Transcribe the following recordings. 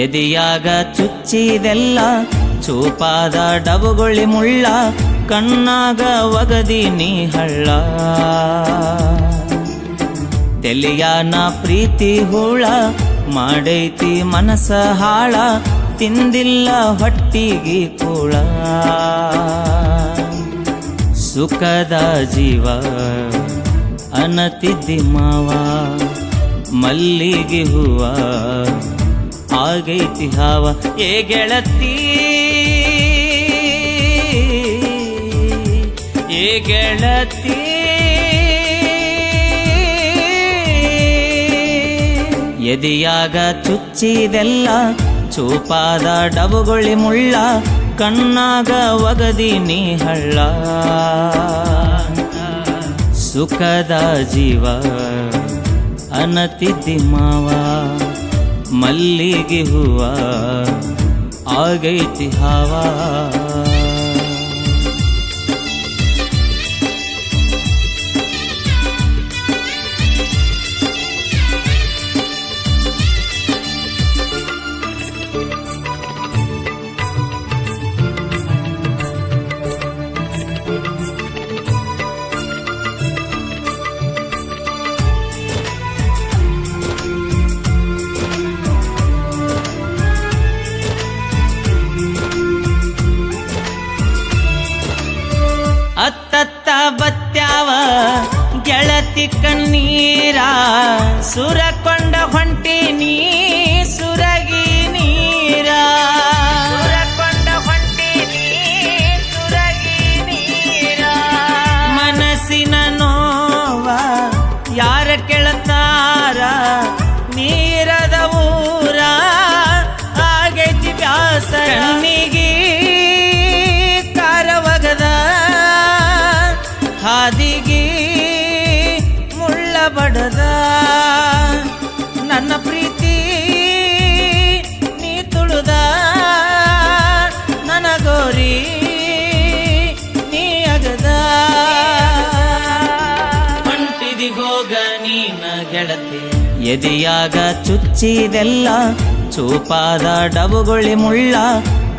ಎದೆಯಾಗ ಚುಚ್ಚಿದೆಲ್ಲ ಚೂಪಾದ ಡಬುಗೊಳಿ ಮುಳ್ಳ, ಕಣ್ಣಾಗ ಒಗದಿ ನೀ ಹಳ್ಳ. ತೆಲಿಯಾನ ಪ್ರೀತಿ ಹೂಳ, ಮಾಡೈತಿ ಮನಸ ಹಾಳ, ತಿಂದಿಲ್ಲ ಹೊಟ್ಟಿಗೆ ಕೂಳ. ಸುಖದ ಜೀವ ಅನತಿದ್ದಿ ಮಾವ, ಮಲ್ಲಿಗೆ ಹೂವ ಆಗೈತಿ ಹಾವ. ಏ ಗೆಳತಿ ಏ ಗೆಳತಿ, ಎದೆಯಾಗ ಚುಚ್ಚಿದೆಲ್ಲ ಚೂಪಾದ ಡಬುಗೊಳಿ ಮುಳ್ಳ, ಕಣ್ಣಾಗ ಒಗದಿ ನೀ ಹಳ್ಳ. ಸುಖದ ಜೀವ ಅನತಿದ್ದಿ ಮಾವ, ಮಲ್ಲಿಗೆ ಹೂವ ಆಗೈತಿ ಹಾವ. ಅತ್ತತ್ತ ಬತ್ಯಾವ ಗೆಳತಿ ಕಣ್ಣೀರ, ಸುರಕೊಂಡ ಹೊಂಟಿನಿ ಸುರಗಿ ನೀರ. ಸುರಕೊಂಡ ಹೊಂಟಿನಿ ಸುರಗಿ ನೀರ. ಮನಸ್ಸಿನ ನೋವ ಯಾರ ಕೇಳತಾರ, ನೀರದ ಊರ ಆಗೈತಿ ಬ್ಯಾಸರ. ಕಣ್ಣಿಗೆ ಕಾರವಗದ ಹಾದಿಗೆ ಮುಳ್ಳ ಬಡದ, ನನ್ನ ಪ್ರೀತಿ ನೀ ತುಳುದ, ನನಗೋರಿ ನೀ ಅಗದ. ಹೊಂಟಿದಿ ಹೋಗ ನೀನ ಗೆಳತಿ, ಎದೆಯಾಗ ಚುಚ್ಚಿದೆಲ್ಲ ಚೂಪಾದ ಡಬುಗೊಳಿ ಮುಳ್ಳ,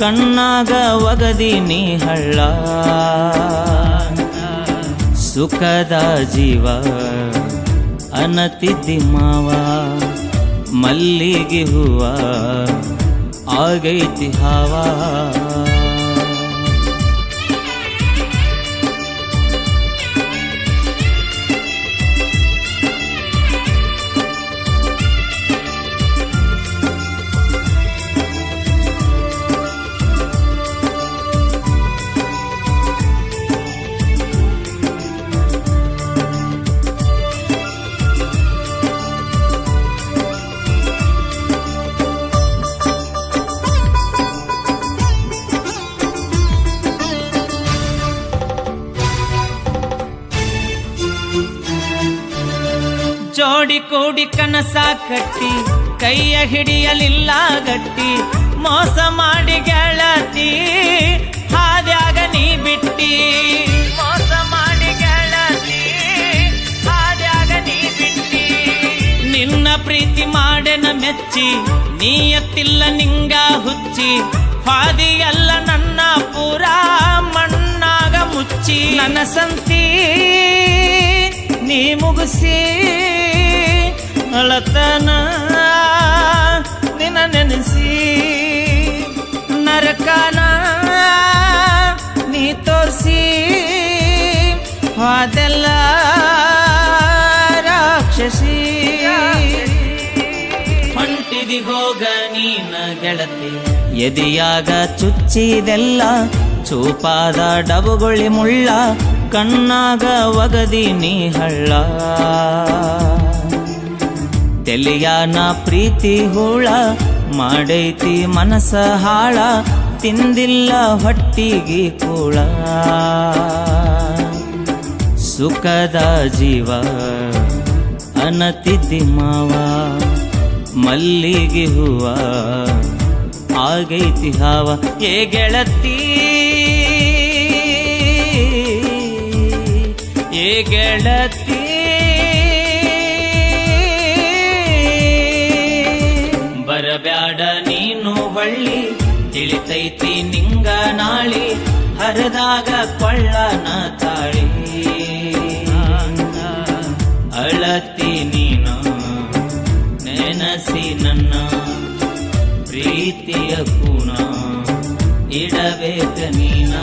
ಕಣ್ಣಾಗ ಒಗದಿ ನೀ ಹಳ್ಳ. ಸುಖದ ಜೀವ ಅನತಿದ್ದಿ ಮಾವ, ಮಲ್ಲಿಗೆ ಹೂವ ಆಗೈತಿ ಹಾವ. ಜೋಡಿ ಕೂಡಿ ಕನಸ ಕಟ್ಟಿ ಕೈಯ ಹಿಡಿಯಲಿಲ್ಲ ಗಟ್ಟಿ, ಮೋಸ ಮಾಡಿ ಗೆಳತಿ ಹಾದ್ಯಾಗ ನೀ ಬಿಟ್ಟಿ. ಮೋಸ ಮಾಡಿ ಗೆಳತಿ ಹಾದ್ಯಾಗ ನೀ ಬಿಟ್ಟಿ. ನಿನ್ನ ಪ್ರೀತಿ ಮಾಡೆನ ಮೆಚ್ಚಿ, ನೀಯತ್ತಿಲ್ಲ ನಿಂಗ ಹುಚ್ಚಿ, ಹಾದಿಯಲ್ಲ ನನ್ನ ಪೂರ ಮಣ್ಣಾಗ ಮುಚ್ಚಿ. ನನ್ನ ಸಂತಿ ನೀ ಮುಗಿಸಿ ಅಳತನ ನಿನ್ನ ನೆನೆಸಿ, ನರಕನ ನೀ ತೋರಿಸಿ ಅದೆಲ್ಲ ರಾಕ್ಷಸಿ. ಹೊಂಟಿದಿ ಹೋಗ ನೀನ ಗೆಳತಿ, ಎದೆಯಾಗ ಚುಚ್ಚಿದೆಲ್ಲ ಚೂಪಾದ ಡಬುಗೊಳಿ ಮುಳ್ಳ, ಕಣ್ಣಾಗ ಒಗದಿ ನೀ ಹಳ್ಳ. ತೆಲಿಯಾನ ಪ್ರೀತಿ ಹೂಳ, ಮಾಡೈತಿ ಮನಸ ಹಾಳ, ತಿಂದಿಲ್ಲ ಹೊಟ್ಟಿಗೆ ಕೂಳ. ಸುಖದ ಜೀವ ಅನತಿದ್ದಿ ಮಾವ, ಮಲ್ಲಿಗೆ ಹೂವ ಆಗೈತಿ ಹಾವ. ಏ ಗೆಳತಿ ಏ ಗೆಳತಿ, ಬರ ಬರಬ್ಯಾಡ ನೀನು ಹೊಳ್ಳಿ, ತಿಳಿತೈತಿ ನಿಂಗ ನಾಳಿ, ಹರದಾಗ ಕೊಳ್ಳನ ತಾಳಿ. ಅಳತಿ ನೀನು ನೆನಸಿ ನನ್ನ ಪ್ರೀತಿಯ ಕೂನ, ಇಡಬೇಕ ನೀನ.